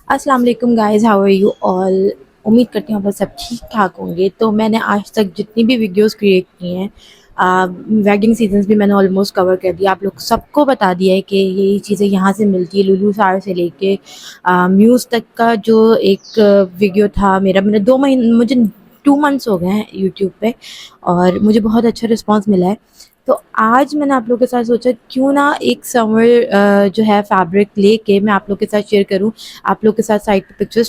अस्सलाम वालेकुम guys, how are you all. उम्मीद करती हूँ आप लोग सब ठीक ठाक होंगे। तो मैंने आज तक जितनी भी वीडियोस क्रिएट की हैं, वेडिंग सीजन्स भी मैंने ऑलमोस्ट कवर कर दिया। आप लोग सबको बता दिया है कि यही चीज़ें यहाँ से मिलती है। लुलू सार से लेके म्यूज़ तक का जो एक वीडियो था मेरा, मैंने 2 महीने, मुझे 2 मंथ्स हो गए हैं यूट्यूब पे और मुझे बहुत अच्छा रिस्पांस मिला है। तो आज मैंने आप लोगों के साथ सोचा क्यों ना एक समर जो है फैब्रिक लेके मैं आप लोग के साथ शेयर करूं। आप लोग के साथ साइड पे पिक्चर्स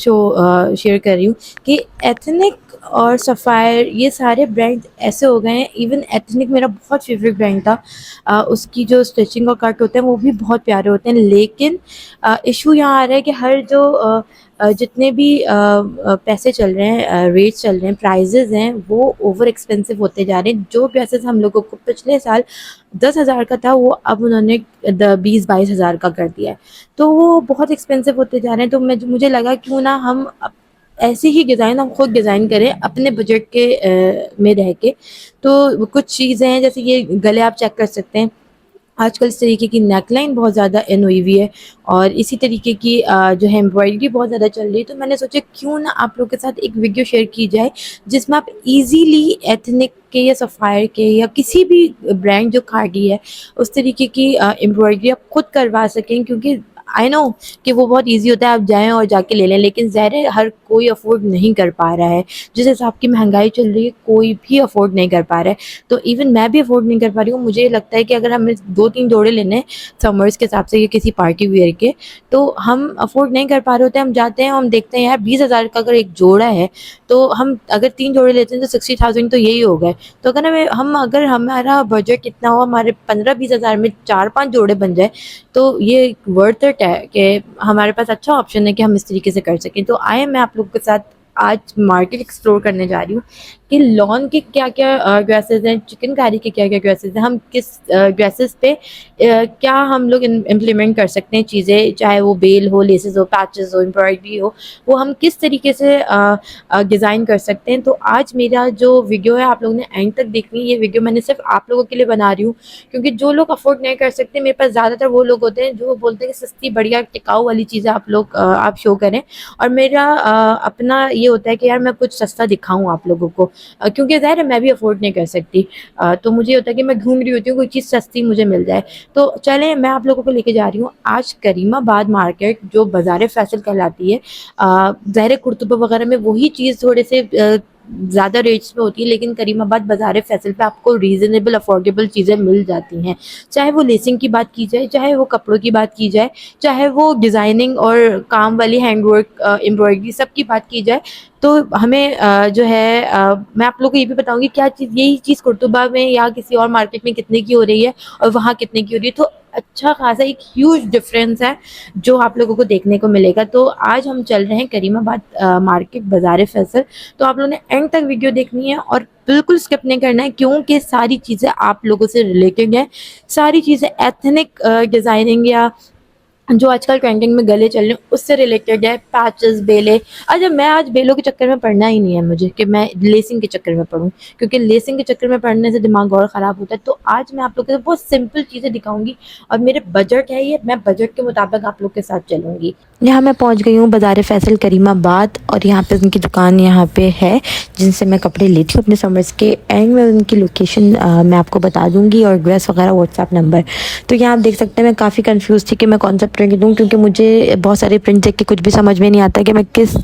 शेयर कर रही हूँ कि एथनिक और सफ़ायर ये सारे ब्रांड ऐसे हो गए हैं। इवन एथनिक मेरा बहुत फेवरेट ब्रांड था। उसकी जो स्टिचिंग और कट होते हैं वो भी बहुत प्यारे होते हैं, लेकिन इशू यहाँ आ रहा है कि हर जो जितने भी पैसे चल रहे हैं, रेट्स चल रहे हैं, प्राइजेज़ हैं, वो ओवर एक्सपेंसिव होते जा रहे हैं। जो प्राइसेस हम लोगों को पिछले साल 10,000 का था वो अब उन्होंने 20-22 हज़ार का कर दिया है। तो वो बहुत एक्सपेंसिव होते जा रहे हैं। तो मुझे लगा क्यों ना हम ऐसे ही डिज़ाइन हम खुद डिज़ाइन करें अपने बजट के में रह के। तो कुछ चीज़ें हैं, जैसे ये गले आप चेक कर सकते हैं। आजकल इस तरीके की नेकलाइन बहुत ज़्यादा इन हुई हुई है और इसी तरीके की जो है एम्ब्रॉयडरी बहुत ज़्यादा चल रही है। तो मैंने सोचा क्यों ना आप लोग के साथ एक वीडियो शेयर की जाए जिसमें आप इजीली एथनिक के या सफ़ायर के या किसी भी ब्रांड जो खादी है उस तरीके की एम्ब्रॉयडरी आप खुद करवा सकें। क्योंकि आई नो कि वो बहुत ईजी होता है, आप जाएँ और जाके ले लें, लेकिन ज़ाहिर है हर कोई अफ़ोर्ड नहीं कर पा रहा है। जिस हिसाब की महंगाई चल रही है कोई भी अफ़ोर्ड नहीं कर पा रहा है। तो इवन मैं भी अफ़ोर्ड नहीं कर पा रही हूँ। मुझे लगता है कि अगर हमें 2-3 जोड़े लेने हैं समर्स के हिसाब से या किसी पार्टी वियर के, तो हम अफ़ोर्ड नहीं कर पा रहे होते हैं। हम जाते हैं और हम देखते हैं यार 20,000 का अगर एक जोड़ा है, तो हम अगर 3 जोड़े लेते हैं तो 60,000 तो यही हो गए। तो अगर अगर हमारा बजट इतना हो, हमारे 15-20 हज़ार में 4-5 जोड़े बन जाए, तो ये वर्थ इट है कि हमारे पास अच्छा ऑप्शन है कि हम इस तरीके से कर सकें। तो आए मैं आप लोगों के साथ आज मार्केट एक्सप्लोर करने जा रही हूँ कि लॉन के क्या-क्या ड्रेसेस हैं, चिकनकारी के क्या-क्या ड्रेसेस हैं, हम किस ड्रेसेस पे क्या हम लोग इम्प्लीमेंट कर सकते हैं चीज़ें, चाहे वो बेल हो, लेसेस हो, पैचेस हो, एम्ब्रॉयडरी हो, वो हम किस तरीके से डिज़ाइन कर सकते हैं। तो आज मेरा जो वीडियो है आप लोगों ने एंड तक देखनी है। ये वीडियो मैंने सिर्फ आप लोगों के लिए बना रही हूँ क्योंकि जो लोग अफोर्ड नहीं कर सकते, मेरे पास ज़्यादातर वो लोग होते हैं जो बोलते हैं कि सस्ती बढ़िया टिकाऊ वाली चीज़ें आप लोग आप शो करें। और मेरा अपना ये होता है कि यार मैं कुछ सस्ता दिखाऊँ आप लोगों को, क्योंकि ज़ाहिर है मैं भी अफ़ोर्ड नहीं कर सकती। तो मुझे ये होता है कि मैं ढूँढ रही होती हूँ कोई चीज़ सस्ती मुझे मिल जाए। तो चलें मैं आप लोगों को लेके जा रही हूँ आज करीमाबाद मार्केट, जो बाज़ार फ़ैसल कहलाती है। ज़ाहिर है कुर्तुबा वग़ैरह में वही चीज़ थोड़े से ज़्यादा रेट्स में होती है, लेकिन करीमाबाद बाज़ार फ़ैसल पे आपको रीज़नेबल अफ़ोर्डेबल चीज़ें मिल जाती हैं। चाहे वो लेसिंग की बात की जाए, चाहे वो कपड़ों की बात की जाए, चाहे वो डिज़ाइनिंग और काम वाली हैंडवर्क एम्ब्रॉयडरी सब की बात की जाए। तो हमें जो है मैं आप लोगों को ये भी बताऊँगी क्या चीज़, यही चीज़ कुर्तुबा में या किसी और मार्केट में कितने की हो रही है और वहाँ कितने की हो रही है। तो अच्छा खासा एक ह्यूज डिफ़रेंस है जो आप लोगों को देखने को मिलेगा। तो आज हम चल रहे हैं करीमाबाद मार्केट बाज़ार फ़ैसल। तो आप लोगों ने एंड तक वीडियो देखनी है और बिल्कुल स्किप नहीं करना है क्योंकि सारी चीज़ें आप लोगों से रिलेटेड हैं। सारी चीज़ें एथनिक डिज़ाइनिंग या जो आजकल ट्रेंडिंग में गले चल रहे हैं उससे रिलेटेड है। पैचेस, बेले, अच्छा मैं आज बेलों के चक्कर में पड़ना ही नहीं है मुझे कि मैं लेसिंग के चक्कर में पड़ूँ, क्योंकि लेसिंग के चक्कर में पड़ने से दिमाग और ख़राब होता है। तो आज मैं आप लोगों को बहुत सिंपल चीज़ें दिखाऊंगी और मेरे बजट है ये, मैं बजट के मुताबिक आप लोग के साथ चलूँगी। यहाँ मैं पहुँच गई हूँ बाज़ार फ़ैसल करीमाबाद और यहाँ पे उनकी दुकान यहाँ पे है जिनसे मैं कपड़े लेती हूँ अपने समर्स के। एंड में उनकी लोकेशन मैं आपको बता दूँगी और ड्रेस वगैरह व्हाट्सएप नंबर। तो यहाँ आप देख सकते हैं मैं काफ़ी कंफ्यूज थी कि मैं कौन सा प्रिंट लूँ, क्योंकि मुझे बहुत सारे प्रिंट देख के कुछ भी समझ में नहीं आता कि मैं किस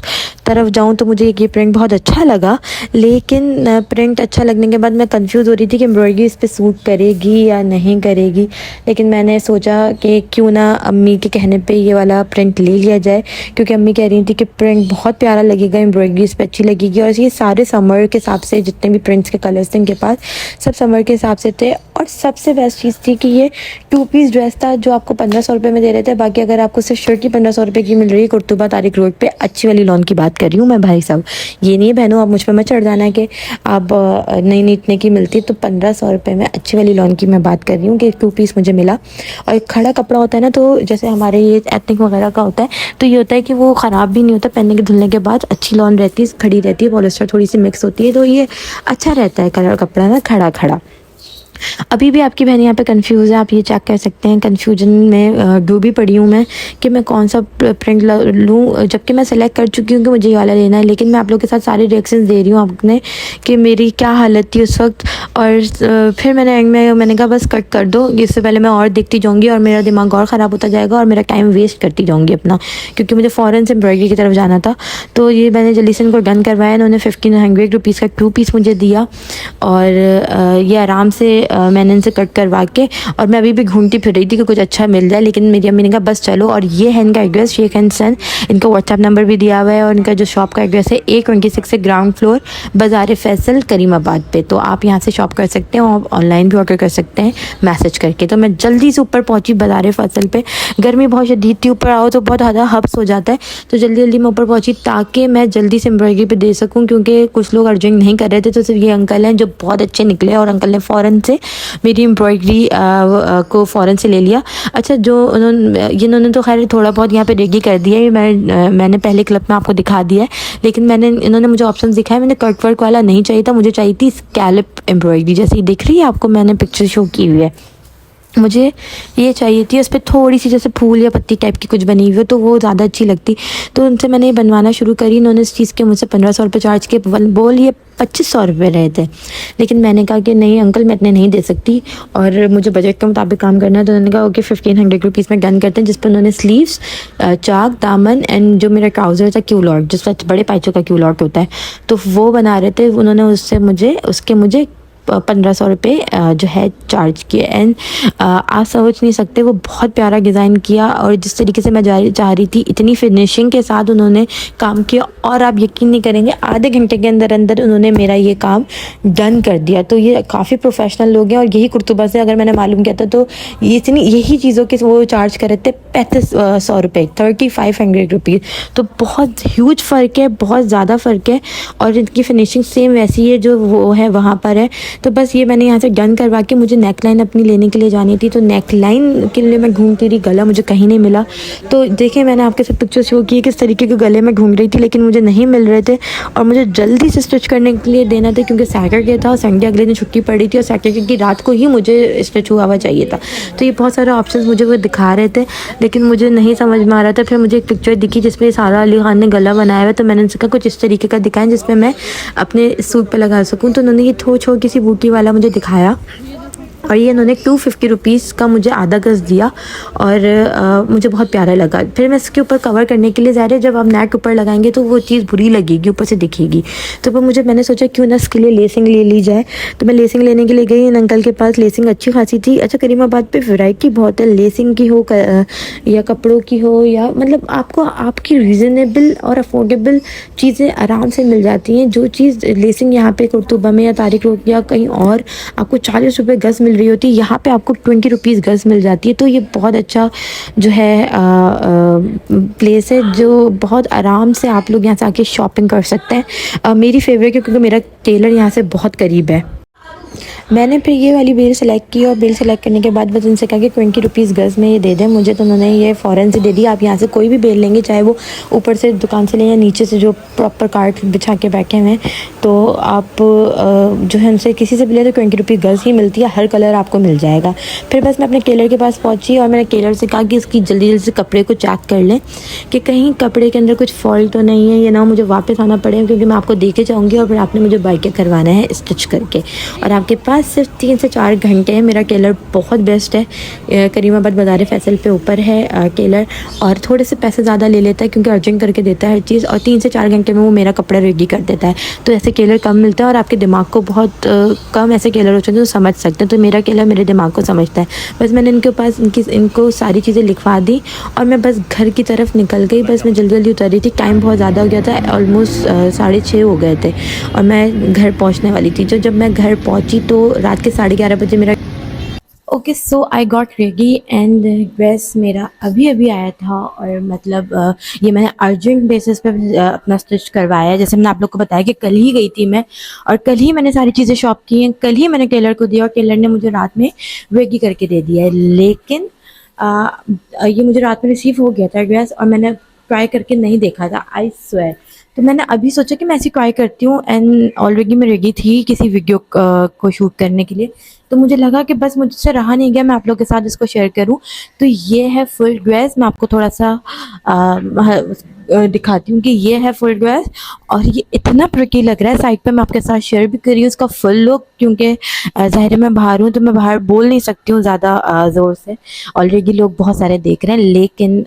तरफ जाऊँ। तो मुझे ये प्रिंट बहुत अच्छा लगा, लेकिन प्रिंट अच्छा लगने के बाद मैं कंफ्यूज हो रही थी कि एम्ब्रॉयडरी इस पर सूट करेगी या नहीं करेगी। लेकिन मैंने सोचा कि क्यों ना अम्मी के कहने पे ये वाला प्रिंट ले लिया जाए, क्योंकि अम्मी कह रही थी कि प्रिंट बहुत प्यारा लगेगा, एम्ब्रॉयडरी इस पर अच्छी लगेगी। और ये सारे समर के हिसाब से जितने भी प्रिंट्स के कलर्स थे इनके पास सब समर के हिसाब से थे। और सबसे बेस्ट चीज़ थी कि ये 2 पीस ड्रेस था जो आपको 1500 रुपये में दे रहे थे। बाकी अगर आपको सिर्फ शर्ट ही 1500 रुपये की मिल रही है, कुर्तुबा तारिक रोड पे अच्छी वाली लॉन की बात कर रही हूँ मैं भाई साहब। ये नहीं है बहनों आप मुझ पर मत चढ़ जाना है कि आप नहीं नहीं इतने की मिलती। तो 1500 रुपये में अच्छी वाली लॉन की मैं बात कर रही हूँ कि 2 पीस मुझे मिला। और एक खड़ा कपड़ा होता है ना, तो जैसे हमारे ये एथनिक वगैरह का होता है, तो ये होता है कि वो ख़राब भी नहीं होता, पहनने के धुलने के बाद अच्छी लॉन रहती है, खड़ी रहती है, पॉलिस्टर थोड़ी सी मिक्स होती है, तो ये अच्छा रहता है कलर कपड़ा ना खड़ा खड़ा। अभी भी आपकी बहन यहाँ पे कंफ्यूज है, आप ये चेक कर सकते हैं। कंफ्यूजन में डूबी पड़ी हूँ मैं कि मैं कौन सा प्रिंट लूँ, जबकि मैं सेलेक्ट कर चुकी हूँ कि मुझे ये वाला लेना है। लेकिन मैं आप लोग के साथ सारे रिएक्शंस दे रही हूँ अपने कि मेरी क्या हालत थी उस वक्त। और फिर मैंने कहा बस कट कर दो, इससे पहले मैं और देखती जाऊँगी और मेरा दिमाग और ख़राब होता जाएगा और मेरा टाइम वेस्ट करती जाऊँगी अपना, क्योंकि मुझे फ़ौरन से एम्ब्रॉयडरी की तरफ जाना था। तो ये मैंने जल्दी से इनको डन करवाया। इन्होंने 1500 रुपीज़ का 2 पीस मुझे दिया और ये आराम से मैंने इनसे कट करवा के, और मैं अभी भी घूमती फिर रही थी कि कुछ अच्छा मिल जाए। लेकिन मेरी अम्मी ने कहा बस चलो। और ये है इनका एड्रेस, शेख एंड सन। इनका व्हाट्सएप नंबर भी दिया हुआ है और इनका जो शॉप का एड्रेस है A26 से ग्राउंड फ्लोर, बाज़ार फैसल, करीमाबाद पे। तो आप यहाँ से शॉप कर सकते हैं और ऑनलाइन भी ऑर्डर कर सकते हैं मैसेज करके। तो मैं जल्दी से ऊपर पहुँची बाज़ार फैसल पे। गर्मी बहुत शदीद थी, ऊपर आओ तो बहुत ज़्यादा हब्स हो जाता है। तो जल्दी जल्दी मैं ऊपर पहुँची ताकि मैं जल्दी से एम्ब्रॉयडरी पे दे सकूँ, क्योंकि कुछ लोग अर्जेंट नहीं कर रहे थे। तो सिर्फ ये अंकल हैं जो बहुत अच्छे निकले और अंकल ने फ़ौरन से मेरी एम्ब्रॉयडरी को फ़ौरन से ले लिया। अच्छा, जो इन्होंने तो खैर थोड़ा बहुत यहाँ पे रेगी कर दिया है, मैंने पहले क्लिप में आपको दिखा दिया है। लेकिन इन्होंने मुझे ऑप्शन दिखाया। मैंने कट वर्क वाला नहीं चाहिए था, मुझे चाहिए थी स्कैलप एम्ब्रॉयडरी, जैसे ही दिख रही है आपको, मैंने पिक्चर शो की हुई है। मुझे ये चाहिए थी, उस पर थोड़ी सी जैसे फूल या पत्ती टाइप की कुछ बनी हुई हो तो वो ज़्यादा अच्छी लगती। तो उनसे मैंने ये बनवाना शुरू करी। इन्होंने इस चीज़ के मुझसे 1500 रुपये चार्ज किए। बोल ये 2500 रुपये रहे थे। लेकिन मैंने कहा कि नहीं अंकल, मैं इतने नहीं दे सकती और मुझे बजट के मुताबिक काम करना है। तो उन्होंने कहा ओके 1500 रुपीज़ में डन करते हैं, जिस पर उन्होंने स्लीव्स, चाक, दामन एंड जो मेरा ट्राउज़र था क्यूलॉट, जिस पर बड़े पाइचों का क्यूलॉट होता है, तो वो बना रहे थे। उन्होंने मुझे 1500 रुपये जो है चार्ज किए। एंड आप समझ नहीं सकते, वो बहुत प्यारा डिज़ाइन किया और जिस तरीके से मैं चाह रही थी, इतनी फिनिशिंग के साथ उन्होंने काम किया। और आप यकीन नहीं करेंगे, आधे घंटे के अंदर अंदर उन्होंने मेरा ये काम डन कर दिया। तो ये काफ़ी प्रोफेशनल लोग हैं। और यही कुर्तुबा से अगर मैंने मालूम किया था तो यही चीज़ों के वो चार्ज कर रहे थे 3500 रुपये, 3500 रुपीज़। तो बहुत ह्यूज फ़र्क है, बहुत ज़्यादा फ़र्क है। और इनकी फिनिशिंग सेम वैसी है जो वो है वहाँ पर है। तो बस ये मैंने यहाँ से डन करवा के मुझे नेक लाइन अपनी लेने के लिए जानी थी। तो नेक लाइन के लिए मैं घूमती रही, गला मुझे कहीं नहीं मिला। तो देखिए, मैंने आपके साथ पिक्चर शो की किस तरीके के गले में घूम रही थी, लेकिन मुझे नहीं मिल रहे थे। और मुझे जल्दी से स्टिच करने के लिए देना था, क्योंकि सैटरडे था, संडे अगले दिन छुट्टी पड़ी थी और सैटरडे की रात को ही मुझे स्टिच हुआ हुआ चाहिए था। तो ये बहुत सारे ऑप्शन मुझे वो दिखा रहे थे, लेकिन मुझे नहीं समझ में आ रहा था। फिर मुझे एक पिक्चर दिखी जिसमें सारा अली खान ने गला बनाया हुआ है। तो मैंने उनसे कहा कुछ इस तरीके का दिखाएं जिसमें मैं अपने सूट पे लगा सकूं। तो उन्होंने ये छोटी सी बूटी वाला मुझे दिखाया और ये इन्होंने 250 रुपीज़ का मुझे आधा गज़ दिया और मुझे बहुत प्यारा लगा। फिर मैं इसके ऊपर कवर करने के लिए, ज़ाहिर है जब आप नेट ऊपर लगाएंगे तो वो चीज़ बुरी लगेगी, ऊपर से दिखेगी। तो फिर मैंने सोचा क्यों ना इसके लिए लेसिंग ले ली जाए। तो मैं लेसिंग लेने के लिए गई इन अंकल के पास। लेसिंग अच्छी खासी थी। अच्छा, करीमाबाद पे वैरायटी बहुत है, लेसिंग की हो या कपड़ों की हो, या मतलब आपको आपकी रीज़नेबल और अफोर्डेबल चीज़ें आराम से मिल जाती हैं। जो चीज़ लेसिंग यहाँ पे कुर्तुबा में या तारिक रोड या कहीं और आपको 40 रुपये गज़ मिल रही होती है, यहाँ पे आपको 20 रुपीज़ गज़ मिल जाती है। तो ये बहुत अच्छा जो है प्लेस है, जो बहुत आराम से आप लोग यहाँ से आके शॉपिंग कर सकते हैं। मेरी फेवरेट है क्योंकि मेरा टेलर यहाँ से बहुत करीब है। मैंने फिर ये वाली बेल सेलेक्ट की और बेल सेलेक्ट करने के बाद बस उनसे कहा कि 20 रुपीज़ गज़ में ये दे दें मुझे। तो उन्होंने ये फ़ौरन से दे दी। आप यहाँ से कोई भी बेल लेंगे, चाहे वो ऊपर से दुकान से लें या नीचे से जो प्रॉपर कार्ट बिछा के बैठे हुए हैं, तो आप जो है उनसे किसी से भी ले तो 20 रुपीज़ गज़ ही मिलती है, हर कलर आपको मिल जाएगा। फिर बस मैं अपने टेलर के पास पहुँची और मैंने टेलर से कहा कि इसकी जल्दी जल्दी से कपड़े को चेक कर लें कि कहीं कपड़े के अंदर कुछ फॉल्ट तो नहीं है, या ना मुझे वापस आना पड़े, क्योंकि मैं आपको दे के जाऊँगी और फिर आपने मुझे बाई के करवाना है स्टिच करके। और आपके पास सिर्फ 3 से 4 घंटे हैं। मेरा टेलर बहुत बेस्ट है, करीमाबाद बाज़ार फैसल पे ऊपर है टेलर, और थोड़े से पैसे ज़्यादा ले लेता है क्योंकि अर्जेंट करके देता है हर चीज़, और 3 से 4 घंटे में वो मेरा कपड़ा रेडी कर देता है। तो ऐसे टेलर कम मिलता है और आपके दिमाग को बहुत कम ऐसे टेलर होते हैं जो समझ सकते हैं। तो मेरा टेलर मेरे दिमाग को समझता है। बस मैंने इनके पास इनको सारी चीज़ें लिखवा दी और मैं बस घर की तरफ निकल गई। बस मैं जल्दी जल्दी उतर रही थी, टाइम बहुत ज़्यादा हो गया था, ऑलमोस्ट 6:30 हो गए थे और मैं घर पहुँचने वाली थी। जब मैं घर पहुँची तो रात के 11:30 बजे मेरा okay, so I got ready and dress मेरा अभी अभी आया था। और मतलब ये मैंने अर्जेंट बेसिस पे अपना स्टिच करवाया है। जैसे मैंने आप लोग को बताया कि कल ही गई थी मैं और कल ही मैंने सारी चीज़ें शॉप की हैं, कल ही मैंने टेलर को दिया और टेलर ने मुझे रात में रेडी करके दे दिया है। लेकिन ये मुझे रात में रिसीव हो गया था ड्रेस और मैंने ट्राई करके नहीं देखा था, आई स्वेयर। तो मैंने अभी सोचा कि मैं ऐसी ट्राई करती हूँ एंड ऑलरेडी मैं रेडी थी किसी वीडियो को शूट करने के लिए। तो मुझे लगा कि बस मुझसे रहा नहीं गया, मैं आप लोगों के साथ इसको शेयर करूं। तो ये है फुल ड्रेस, मैं आपको थोड़ा सा दिखाती हूँ कि ये है फुल ड्रेस, और ये इतना प्रिटी लग रहा है। साइड पे मैं आपके साथ शेयर भी कर रही हूँ इसका फुल लुक, क्योंकि ज़ाहिर है मैं बाहर हूँ तो मैं बाहर बोल नहीं सकती हूँ ज़्यादा ज़ोर से। ऑलरेडी लोग बहुत सारे देख रहे हैं, लेकिन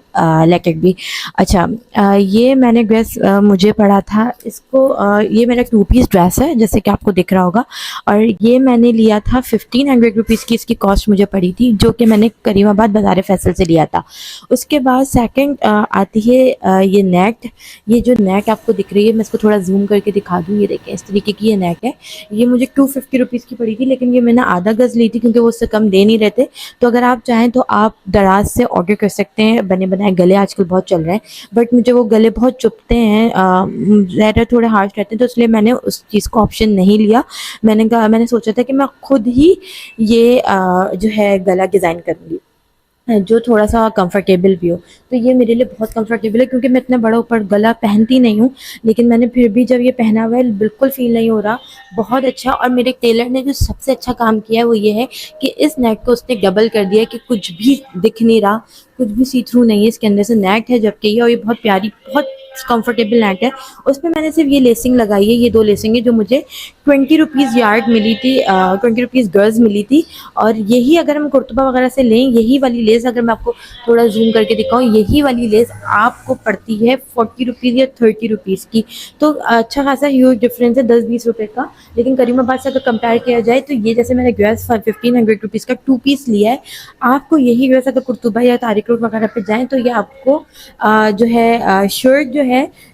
लेट इट बी। अच्छा, ये मैंने ड्रेस मुझे पड़ा था इसको, ये मेरा 2 पीस ड्रेस है जैसे कि आपको दिख रहा होगा, और ये मैंने लिया था 1500 रुपीज़ की इसकी कॉस्ट मुझे पड़ी थी, जो कि मैंने करीमाबाद बाज़ार फैसल से लिया था। उसके बाद सेकंड आती है ये नेट। ये जो नेट आपको दिख रही है, मैं इसको थोड़ा जूम करके दिखा दूँ, ये देखें इस तरीके की ये नेट है। ये मुझे 250 रुपीज़ की पड़ी थी, लेकिन ये मैंने आधा गज़ ली थी क्योंकि वो उससे कम दे नहीं रहे थे। तो अगर आप चाहें तो आप दराज से ऑर्डर कर सकते हैं, बने बनाए गले आजकल बहुत चल रहे हैं, बट मुझे वो गले बहुत चुभते हैं, ज़्यादा थोड़े हार्श रहते हैं, तो इसलिए मैंने उस चीज़ को ऑप्शन नहीं लिया। मैंने सोचा था कि मैं खुद ही ये जो है गला डिज़ाइन करूँगी, जो थोड़ा-सा कंफर्टेबल भी हो। तो ये मेरे लिए बहुत कंफर्टेबल है, क्योंकि मैं इतना बड़ा ऊपर गला पहनती नहीं हूँ, लेकिन मैंने फिर भी जब ये पहना हुआ है बिल्कुल फ़ील नहीं हो रहा, बहुत अच्छा। और मेरे टेलर ने जो सबसे अच्छा काम किया है वो ये है कि इस नेट को उसने डबल कर दिया है कि कुछ भी दिख नहीं रहा, कुछ भी सी थ्रू नहीं है, इसके अंदर से नेट है जबकि ये, और ये बहुत प्यारी, बहुत कंफर्टेबल नेट है। उसमें मैंने सिर्फ ये लेसिंग लगाई है, ये 2 लेसिंग है जो मुझे 20 रुपीज़ यार्ड मिली थी, 20 रुपीज़ गर्ज मिली थी। और यही अगर हम कुर्तबा वगैरह से लें, यही वाली लेस अगर मैं आपको थोड़ा जूम करके दिखाऊँ, यही वाली लेस आपको पड़ती है 40 रुपीज़ या 30 रुपीज़ की। तो अच्छा खासा ह्यूज डिफरेंस है, 10-20 रुपए का। लेकिन करीमाबाद से अगर कंपेयर किया जाए तो ये, जैसे मैंने ड्रेस 1500 रुपीज़ का 2 पीस लिया है, आपको यही ड्रेस अगर कुर्तुबा या तारिक रोड वगैरह पे जाएँ तो ये आपको जो है शर्ट जो है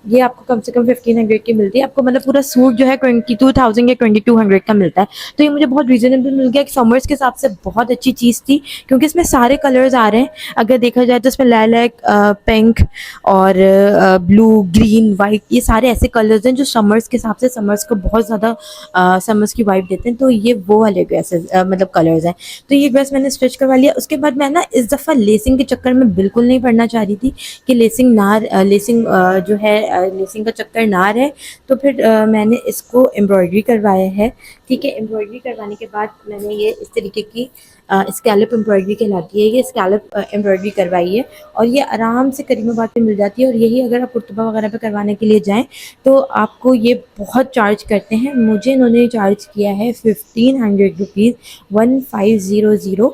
ये आपको कम से कम 1500 की मिलती है। आपको मतलब पूरा सूट जो है 22,000 या 2200 का मिलता है। तो ये मुझे बहुत रीज़नेबल मिल गया, कि समर्स के हिसाब से बहुत अच्छी चीज़ थी, क्योंकि इसमें सारे कलर्स आ रहे हैं। अगर देखा जाए तो इसमें लाइलैक, पिंक और ब्लू, ग्रीन, वाइट, ये सारे ऐसे कलर्स हैं जो समर्स के हिसाब से समर्स को बहुत ज़्यादा समर्स की वाइब देते हैं। तो ये वो वाले ड्रेसेस मतलब कलर्स हैं। तो ये ड्रेस मैंने स्टिच करवा लिया। उसके बाद मैं ना इस दफ़ा लेसिंग के चक्कर में बिल्कुल नहीं पड़ना चाह रही थी कि लेसिंग जो है लेसिंग का चक्कर ना रहे। तो फिर मैंने इसको एम्ब्रॉयडरी करवाया है। ठीक है, एम्ब्रॉयडरी करवाने के बाद मैंने ये इस तरीके की स्कैलप एम्ब्रॉयडरी कहलाती है, ये स्कैलप एम्ब्रॉयडरी करवाई है, और ये आराम से करीमाबाद पे मिल जाती है। और यही अगर आप कुर्तबा वगैरह पे करवाने के लिए जाएँ तो आपको ये बहुत चार्ज करते हैं। मुझे इन्होंने चार्ज किया है 1500 रुपीज़, 1500,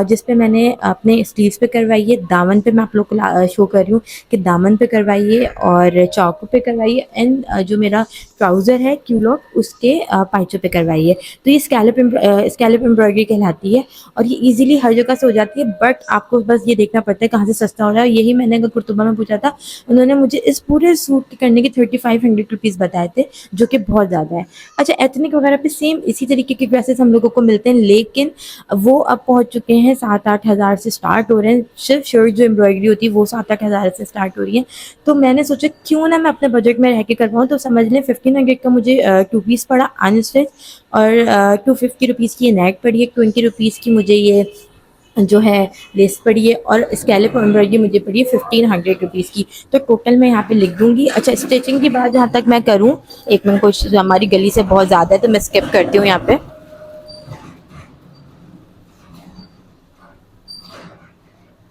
जिस पे मैंने अपने स्लीव्स पे करवाई है, दामन पे मैं आप लोग को शो कर रही हूँ कि दामन पे करवाई है और चौकों पे करवाई है, एंड जो मेरा ट्राउज़र है क्यूलॉक उसके पाइचों पे करवाई है। तो ये स्कैलप एम्ब्रॉयडरी कहलाती है, और ये ईज़िली हर जगह से हो जाती है, बट आपको बस ये देखना पड़ता है कहाँ से सस्ता हो रहा है। यही मैंने अगर कुर्तुबा में पूछा था, उन्होंने मुझे इस पूरे सूट के करने के 3500 रुपीज़ बताए थे, जो कि बहुत ज़्यादा है। अच्छा, एथनिक वगैरह पे सेम इसी तरीके के ड्रेसेस हम लोगों को मिलते हैं, लेकिन वो अब पहुँच चुके हैं 7-8 हज़ार से स्टार्ट हो रहे हैं। सिर्फ शर्ट जो एम्ब्रॉयडरी होती है वो 7-8 हज़ार से स्टार्ट हो रही है। तो मैंने सोचा क्यों ना मैं अपने बजट में रह के करवाऊँ। तो समझ लें 1500 का मुझे 2 पीस पड़ा अनस्टिच, और 250 रुपीज़ की ये नेट पड़ी है, 20 रुपीज़ की मुझे ये जो है लेस पड़ी है, और स्कैलप एम्ब्रॉयडरी मुझे पड़ी है 1500 रुपीज़ की। तो टोटल मैं यहाँ पे लिख दूँगी। अच्छा, स्टिचिंग की बात जहाँ तक मैं करूँ, एक मिनट, कुछ हमारी गली से बहुत ज़्यादा है तो मैं स्किप करती हूँ यहाँ पे।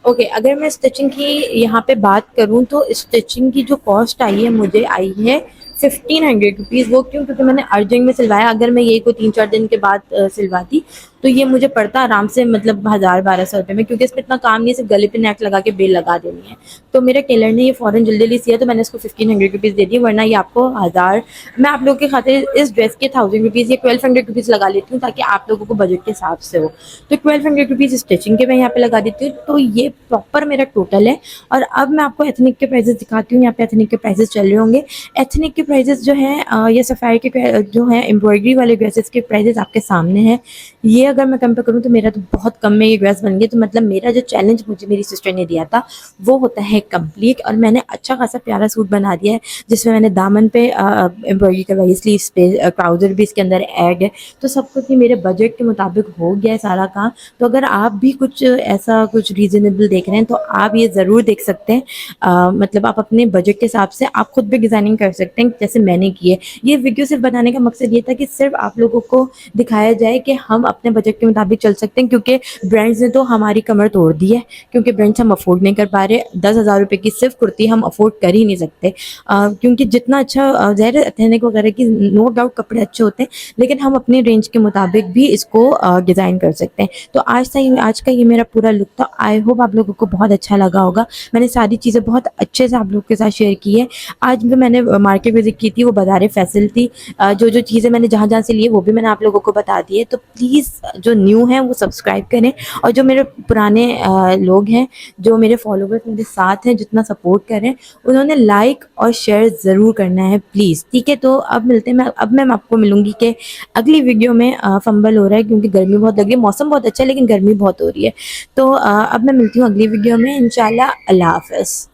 ओके, अगर मैं स्टिचिंग की यहाँ पे बात करूँ तो स्टिचिंग की जो कॉस्ट आई है मुझे आई है 1500 रुपीज़। वो क्यों? क्योंकि मैंने अर्जेंट में सिलवाया। अगर मैं यही कोई 3-4 दिन के बाद सिलवाती तो ये मुझे पड़ता आराम से मतलब 1000-1200 रुपये में, क्योंकि इसमें इतना काम नहीं है, सिर्फ गले पे नेट लगा के बेल लगा देनी है। तो मेरे टेलर ने ये फ़ौरन जल्दी जल्दी सिया तो मैंने इसको 1500 रुपीज़ दे दिए, वरना ये आपको 1000। मैं आप लोगों के खातिर इस ड्रेस के 1000 रुपीज़ या 1200 रुपीज़ लगा लेती हूँ, ताकि आप लोगों को बजट के हिसाब से हो। तो 1200 रुपीज़ स्टिचिंग के मैं यहाँ पे लगा देती हूँ। तो ये प्रॉपर मेरा टोटल है। और अब मैं आपको एथनिक के प्राइजेस दिखाती हूँ। यहाँ पे एथनिक के प्राइजेस चल रहे होंगे। एथनिक के प्राइजेस जो हैं, ये सफ़ायर के जो हैं एम्ब्रॉयडरी वाले ड्रेसेस के प्राइजेस आपके सामने हैं। ये अगर मैं कंपेयर करूँ तो मेरा तो बहुत कम में ये ड्रेस बन गई। तो मतलब मेरा जो चैलेंज मुझे मेरी सिस्टर ने दिया था वो होता है कंप्लीट, और मैंने अच्छा खासा प्यारा सूट बना दिया है, जिसमें मैंने दामन पे एम्ब्रॉयडरी करवाई, स्लीव्स पे ट्राउज़र भी इसके अंदर ऐड है। तो सब कुछ ही मेरे बजट के मुताबिक हो गया है सारा काम। तो अगर आप भी कुछ ऐसा कुछ रीज़नेबल देख रहे हैं तो आप ये ज़रूर देख सकते हैं। मतलब आप अपने बजट के हिसाब से आप खुद भी डिज़ाइनिंग कर सकते हैं, जैसे मैंने की है। ये वीडियो सिर्फ बनाने का मकसद ये था कि सिर्फ आप लोगों को दिखाया जाए कि हम अपने बजट के मुताबिक चल सकते हैं, क्योंकि ब्रांड्स ने तो हमारी कमर तोड़ दी है, क्योंकि ब्रांड्स हम अफोर्ड नहीं कर पा रहे। 10,000 रुपये की सिर्फ कुर्ती हम अफोर्ड कर ही नहीं सकते, क्योंकि जितना अच्छा ज़ाहिर है एथेनिक वगैरह की नो डाउट कपड़े अच्छे होते हैं, लेकिन हम अपनी रेंज के मुताबिक भी इसको डिज़ाइन कर सकते हैं। तो आज का ये मेरा पूरा लुक था। आई होप आप लोगों को बहुत अच्छा लगा होगा। मैंने सारी चीज़ें बहुत अच्छे से आप लोगों के साथ शेयर की है। आज भी मैंने मार्केट विजिट की थी, वो बाज़ार फैसल थी। जो चीज़ें मैंने जहाँ से ली है वो भी मैंने आप लोगों को बता दी है। तो प्लीज़ जो न्यू हैं वो सब्सक्राइब करें, और जो मेरे पुराने लोग हैं, जो मेरे फॉलोवर्स मेरे साथ हैं, जितना सपोर्ट करें, उन्होंने लाइक और शेयर ज़रूर करना है प्लीज़, ठीक है। तो अब मिलते हैं, मैं आपको मिलूँगी कि अगली वीडियो में फंबल हो रहा है क्योंकि गर्मी बहुत लग रही है। मौसम बहुत अच्छा है लेकिन गर्मी बहुत हो रही है। तो अब मैं मिलती हूँ अगली वीडियो में इंशाल्लाह। अल्लाह हाफ़िज़।